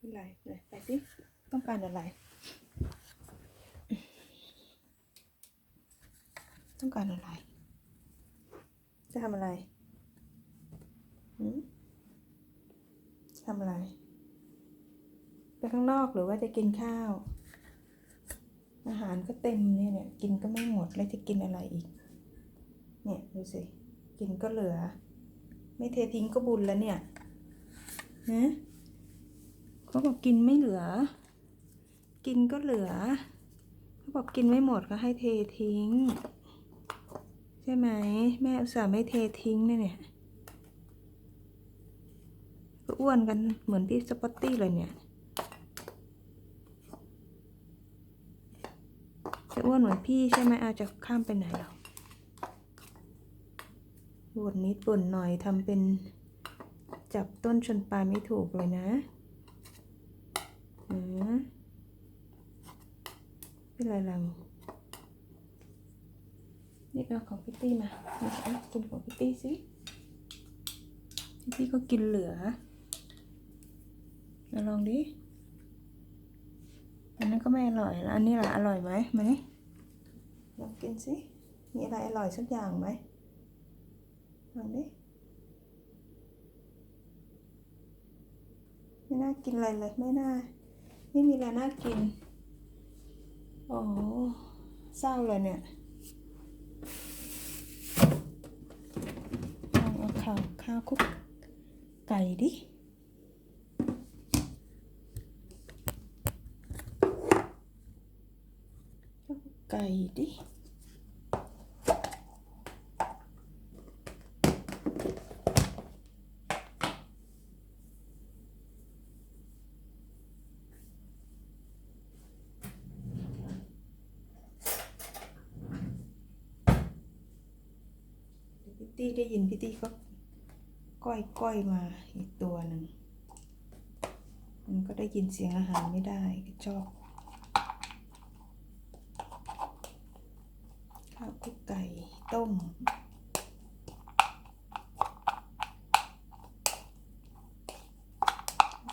อะไรเลยไปสิต้องการอะไรต้องการอะไรจะทำอะไรทำอะไรไปข้างนอกหรือว่าจะกินข้าวอาหารก็เต็มเนี่ยกินก็ไม่หมดแล้วจะกินอะไรอีกเนี่ยดูสิกินก็เหลือไม่เททิ้งก็บุญแล้วเนี่ยนะเขาบอกกินไม่เหลือกินก็เหลือเขาบอกกินไม่หมดก็ให้เททิ้งใช่ไหมแม่อุตส่าห์ไม่เททิ้งเนี่ยก็อ้วนกันเหมือนพี่สปอตตี้เลยเนี่ยจะอ้วนเหมือนพี่ใช่ไหมอาจจะข้ามไปไหนหรอบ่นนิดบ่นหน่อยทำเป็นจับต้นชนปลายไม่ถูกเลยนะเป็นไรเรานี่เอาของพี่ตี้มากินของพี่ตี้สิพี่ก็กินเหลือมาลองดิอันนั้นก็ไม่อร่อยแล้วอันนี้ล่ะอร่อยไหมลองกินสิมีอะไรอร่อยสักอย่างไหมลองดิไม่น่ากินอะไรเลยไม่มีอะไรน่ากินโอ้เศร้าเลยเนี่ยลองเอาข้าวคุกไก่ดิไก่ดิพี่ตี้ได้ยินพี่ตี้ก็ก้อยมาอีกตัวหนึ่งมันก็ได้ยินเสียงอาหารไม่ได้ก็ชอบข้าวคลุกไก่ต้ม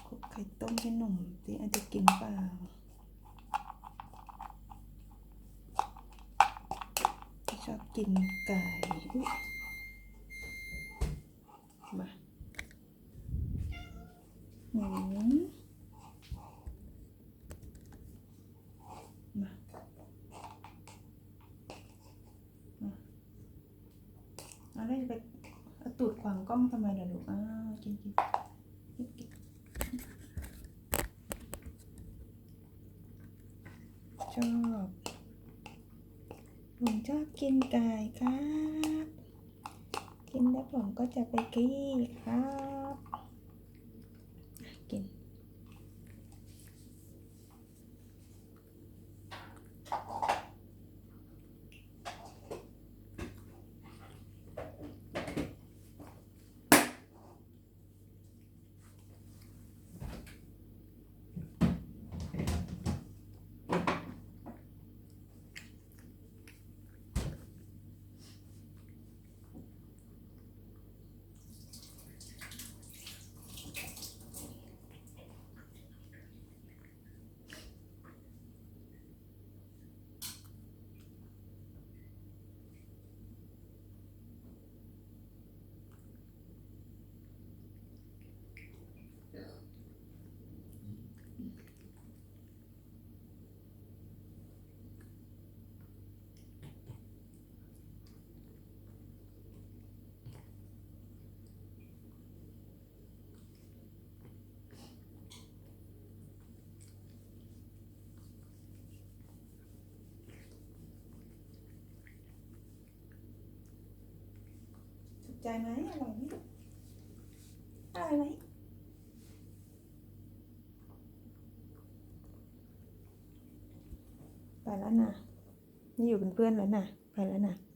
คลุกไข่ต้มให้หนุ่มที่อาจจะกินเปล่าชอบกินไก่มามาอะไรไปตูดขวางกล้องทำไมล่ะลูกกินชอบผมชอบกินไก่ครับกินแล้วผมก็จะไปขี้ครับกินใจไหมอร่อยไหมอร่อยไหมไปแล้วนะนี่อยู่เป็นเพื่อนแล้วนะไปแล้วนะ